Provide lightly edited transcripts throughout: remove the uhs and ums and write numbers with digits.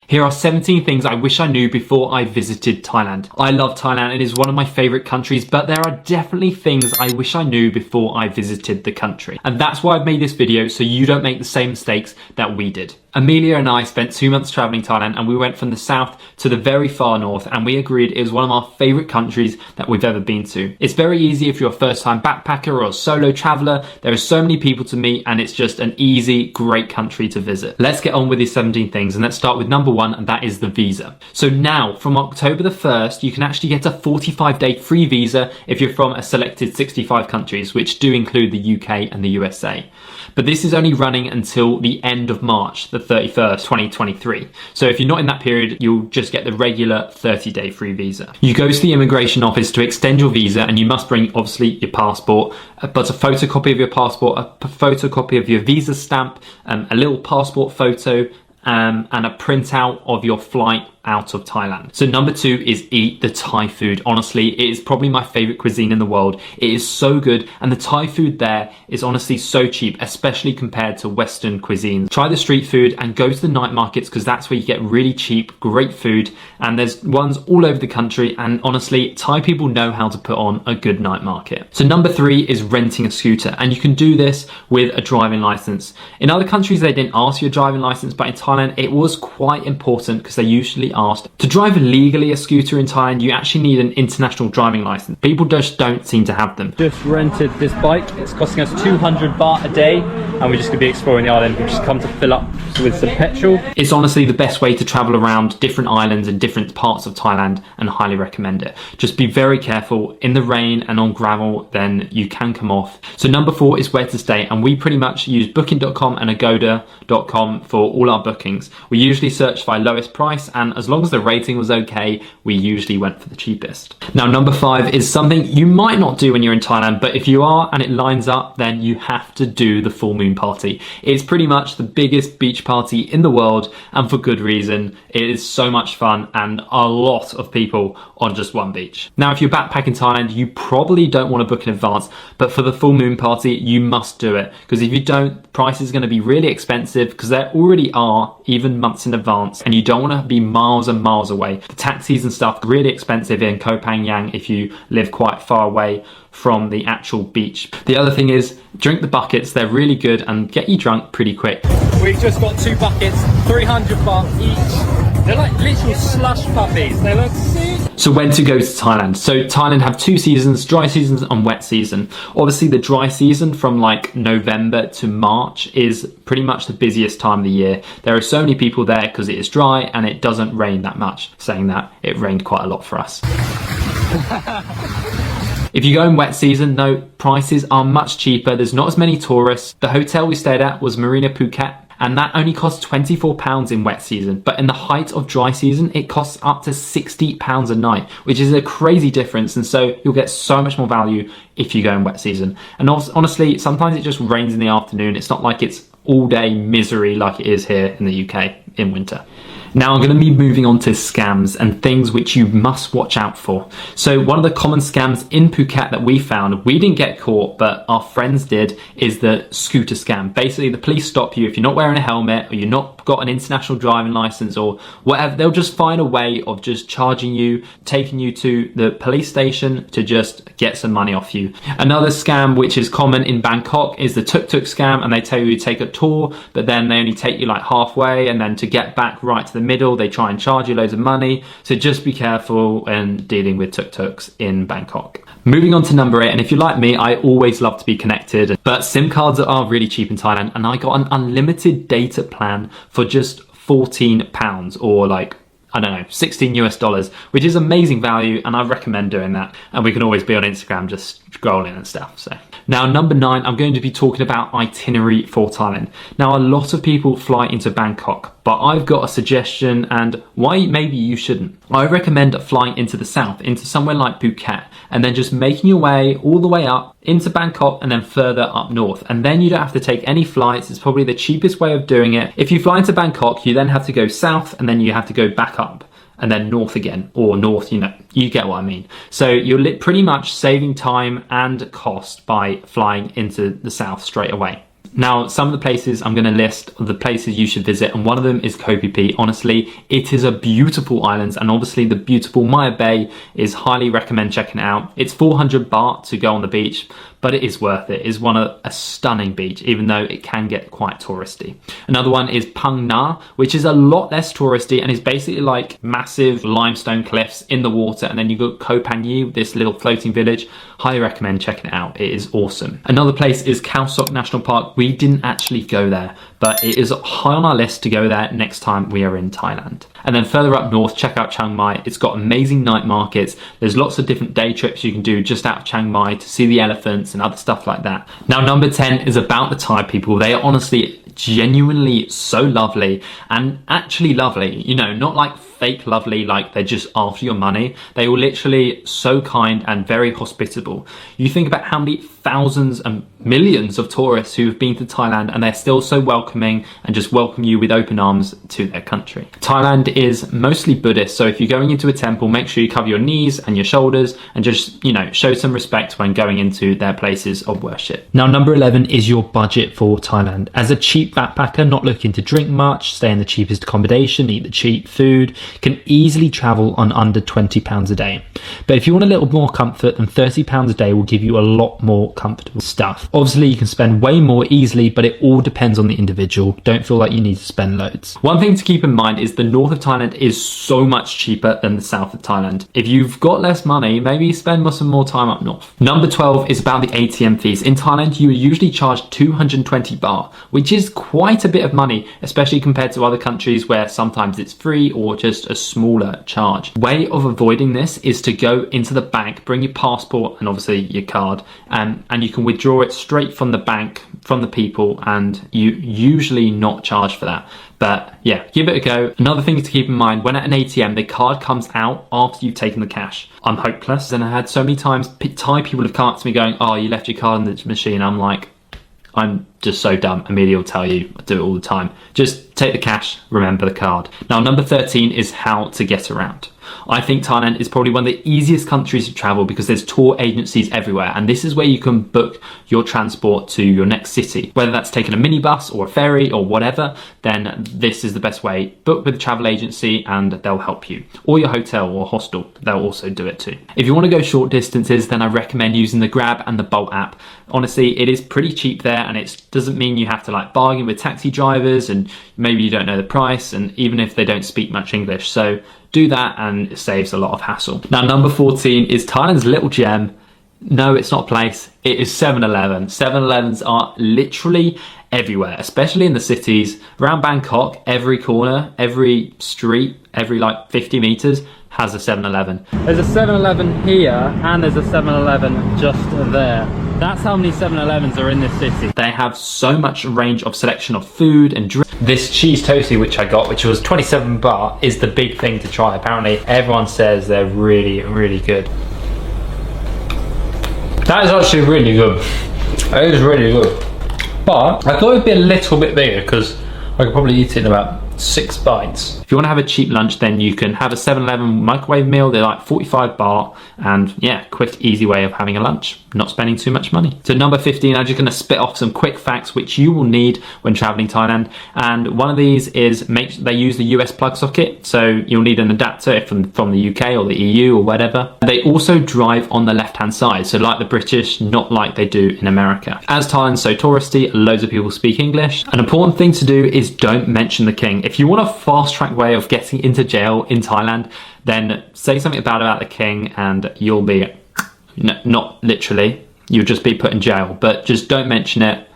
Here are 17 things I wish I knew before I visited Thailand. I love Thailand, it is one of my favourite countries, but there are definitely things I wish I knew before I visited the country. And that's why I've made this video, so you don't make the same mistakes that we did. Amelia and I spent 2 months travelling Thailand, and we went from the south to the very far north, and we agreed it was one of our favourite countries that we've ever been to. It's very easy if you're a first time backpacker or a solo traveller. There are so many people to meet, and it's just an easy, great country to visit. Let's get on with these 17 things, and let's start with number 1, and that is the visa. So now, from October the 1st, you can actually get a 45-day free visa if you're from a selected 65 countries, which do include the UK and the USA. But this is only running until the end of March, the 31st, 2023. So if you're not in that period, you'll just get the regular 30-day free visa. You go to the immigration office to extend your visa, and you must bring, obviously, your passport, but a photocopy of your passport, a photocopy of your visa stamp, a little passport photo, and a printout of your flight out of Thailand. So number 2 is eat the Thai food. Honestly, it is probably my favorite cuisine in the world. It is so good, and the Thai food there is honestly so cheap, especially compared to Western cuisine. Try the street food and go to the night markets, because that's where you get really cheap, great food, and there's ones all over the country, and honestly, Thai people know how to put on a good night market. So number 3 is renting a scooter, and you can do this with a driving license. In other countries, they didn't ask you a driving license, but in Thailand, it was quite important because they usually asked. To drive legally a scooter in Thailand, you actually need an international driving license. People just don't seem to have them. Just rented this bike. It's costing us 200 baht a day, and we're just going to be exploring the island. We've just come to fill up with some petrol. It's honestly the best way to travel around different islands and different parts of Thailand, and highly recommend it. Just be very careful. In the rain and on gravel, then you can come off. So number 4 is where to stay, and we pretty much use booking.com and agoda.com for all our bookings. We usually search by lowest price, and as long as the rating was okay, we usually went for the cheapest. Now number 5 is something you might not do when you're in Thailand, but if you are and it lines up, then you have to do the full moon party. It's pretty much the biggest beach party in the world, and for good reason. It is so much fun, and a lot of people on just one beach. Now if you're backpacking Thailand, you probably don't want to book in advance, but for the full moon party, you must do it, because if you don't, the price is going to be really expensive, because there already are even months in advance, and you don't want to be miles and miles away. The taxis and stuff are really expensive in Koh Phangan if you live quite far away from the actual beach. The other thing is, drink the buckets. They're really good and get you drunk pretty quick. We've just got 2 buckets, 300 baht each. They're like literal slush puppies. They look sick. So when to go to Thailand? So Thailand have 2 seasons, dry seasons and wet season. Obviously the dry season from like November to March is pretty much the busiest time of the year. There are so many people there because it is dry and it doesn't rain that much. Saying that, it rained quite a lot for us. If you go in wet season, no, prices are much cheaper. There's not as many tourists. The hotel we stayed at was Marina Phuket, and that only costs £24 in wet season. But in the height of dry season, it costs up to £60 a night, which is a crazy difference. And so you'll get so much more value if you go in wet season. And honestly, sometimes it just rains in the afternoon. It's not like it's all day misery like it is here in the UK in winter. Now I'm going to be moving on to scams and things which you must watch out for. So one of the common scams in Phuket that we found, we didn't get caught, but our friends did, is the scooter scam. Basically, the police stop you if you're not wearing a helmet or you're not got an international driving license or whatever. They'll just find a way of just charging you, taking you to the police station to just get some money off you. Another scam which is common in Bangkok is the tuk-tuk scam, and they tell you to take a tour, but then they only take you like halfway, and then to get back right to the middle, they try and charge you loads of money. So just be careful when dealing with tuk-tuks in Bangkok. Moving on to number 8, and if you're like me, I always love to be connected, but SIM cards are really cheap in Thailand, and I got an unlimited data plan for just £14, or like, I don't know, $16 US, which is amazing value, and I recommend doing that. And we can always be on Instagram just scrolling and stuff. So now number 9, I'm going to be talking about Itinerary for Thailand. Now a lot of people fly into Bangkok, but I've got a suggestion and why maybe you shouldn't. I recommend flying into the south, into somewhere like Phuket, and then just making your way all the way up into Bangkok and then further up north. And then you don't have to take any flights. It's probably the cheapest way of doing it. If you fly into Bangkok, you then have to go south and then you have to go back up and then north again, or north, you know, you get what I mean. So you're pretty much saving time and cost by flying into the south straight away. Now, some of the places I'm going to list are the places you should visit, and one of them is Koh Phi Phi. Honestly, it is a beautiful island, and obviously the beautiful Maya Bay is highly recommend checking it out. It's 400 baht to go on the beach, but it is worth it. It is a stunning beach, even though it can get quite touristy. Another one is Phang Na, which is a lot less touristy and is basically like massive limestone cliffs in the water. And then you've got Koh Phangan, this little floating village. Highly recommend checking it out. It is awesome. Another place is Khao Sok National Park. We didn't actually go there, but it is high on our list to go there next time we are in Thailand. And then further up north, check out Chiang Mai. It's got amazing night markets. There's lots of different day trips you can do just out of Chiang Mai to see the elephants and other stuff like that. Now, number 10 is about the Thai people. They are honestly genuinely so lovely, and actually lovely, you know, not like fake lovely, like they're just after your money. They were literally so kind and very hospitable. You think about how many thousands and millions of tourists who have been to Thailand, and they're still so welcoming and just welcome you with open arms to their country. Thailand is mostly Buddhist, so if you're going into a temple, make sure you cover your knees and your shoulders and just, you know, show some respect when going into their places of worship. Now, number 11 is your budget for Thailand. As a cheap backpacker, not looking to drink much, stay in the cheapest accommodation, eat the cheap food, can easily travel on under £20 a day. But if you want a little more comfort, then £30 a day will give you a lot more comfortable stuff. Obviously, you can spend way more easily, but it all depends on the individual. Don't feel like you need to spend loads. One thing to keep in mind is the north of Thailand is so much cheaper than the south of Thailand. If you've got less money, maybe spend some more time up north. Number 12 is about the ATM fees. In Thailand, you are usually charged 220 baht, which is quite a bit of money, especially compared to other countries where sometimes it's free or just a smaller charge. Way of avoiding this is to go into the bank, bring your passport and obviously your card, and you can withdraw it straight from the bank, from the people, and you usually not charged for that. But yeah, give it a go. Another thing to keep in mind, when at an ATM, the card comes out after you've taken the cash. I'm hopeless, and I had so many times Thai people have come up to me going, oh, you left your card in the machine. I'm like, I'm just so dumb. Amelia will tell you, I do it all the time. Just take the cash, remember the card. Now, number 13 is how to get around. I think Thailand is probably one of the easiest countries to travel because there's tour agencies everywhere, and this is where you can book your transport to your next city. Whether that's taking a minibus or a ferry or whatever, then this is the best way. Book with a travel agency and they'll help you. Or your hotel or hostel, they'll also do it too. If you want to go short distances, then I recommend using the Grab and the Bolt app. Honestly, it is pretty cheap there, and it doesn't mean you have to like bargain with taxi drivers and maybe you don't know the price, and even if they don't speak much English. So do that and it saves a lot of hassle. Now, number 14 is Thailand's little gem. No, it's not a place. It is 7-Eleven. 7-Elevens are literally everywhere, especially in the cities. Around Bangkok, every corner, every street, every like 50 meters has a 7-Eleven. There's a 7-Eleven here and there's a 7-Eleven just there. That's how many 7-Elevens are in this city. They have so much range of selection of food and drink. This cheese toasty which I got, which was 27 baht, is the big thing to try. Apparently everyone says they're really, really good. That is actually really good. It is really good. But I thought it would be a little bit bigger because I could probably eat it in about 6 bites. If you want to have a cheap lunch, then you can have a 7-Eleven microwave meal. They're like 45 baht, and yeah, quick, easy way of having a lunch, not spending too much money. So number 15, I'm just going to spit off some quick facts which you will need when traveling Thailand. And one of these is they use the US plug socket, so you'll need an adapter from the UK or the EU or whatever. They also drive on the left-hand side, so like the British, not like they do in America. As Thailand's so touristy, loads of people speak English. An important thing to do is don't mention the king. If you want a fast-track way of getting into jail in Thailand, then say something bad about the king and you'll be, not literally, you'll just be put in jail, but just don't mention it.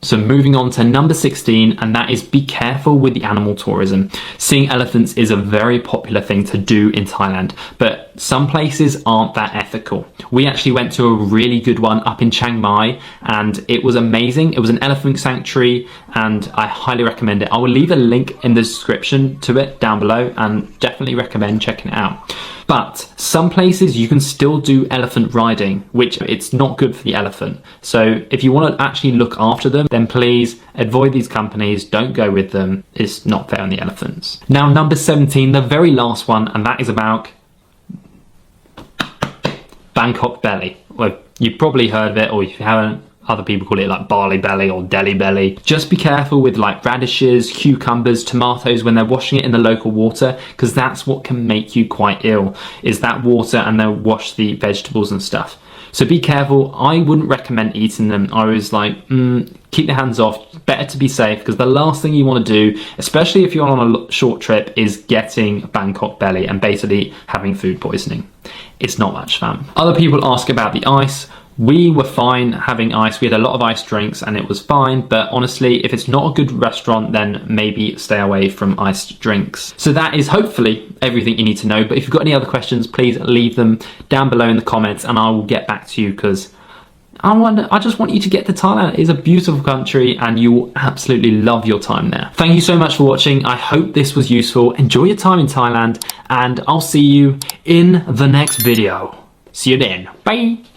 So moving on to number 16, and that is be careful with the animal tourism. Seeing elephants is a very popular thing to do in Thailand, but some places aren't that ethical. We actually went to a really good one up in Chiang Mai, and it was amazing. It was an elephant sanctuary, and I highly recommend it. I will leave a link in the description to it down below, and definitely recommend checking it out. But some places you can still do elephant riding, which it's not good for the elephant. So if you want to actually look after them, then please avoid these companies, don't go with them. It's not fair on the elephants. Now, number 17, the very last one, and that is about Bangkok belly. Well, you've probably heard of it, or if you haven't, other people call it like barley belly or deli belly. Just be careful with like radishes, cucumbers, tomatoes when they're washing it in the local water, because that's what can make you quite ill, is that water, and they'll wash the vegetables and stuff. So be careful. I wouldn't recommend eating them. I was like, keep your hands off. Better to be safe, because the last thing you want to do, especially if you're on a short trip, is getting Bangkok belly and basically having food poisoning. It's not much fun. Other people ask about the ice. We were fine having ice. We had a lot of ice drinks and it was fine, but honestly, if it's not a good restaurant, then maybe stay away from iced drinks. So that is hopefully everything you need to know, but if you've got any other questions, please leave them down below in the comments and I will get back to you, because I just want you to get to Thailand. It is a beautiful country and you will absolutely love your time there. Thank you so much for watching. I hope this was useful. Enjoy your time in Thailand and I'll see you in the next video. See you then. Bye.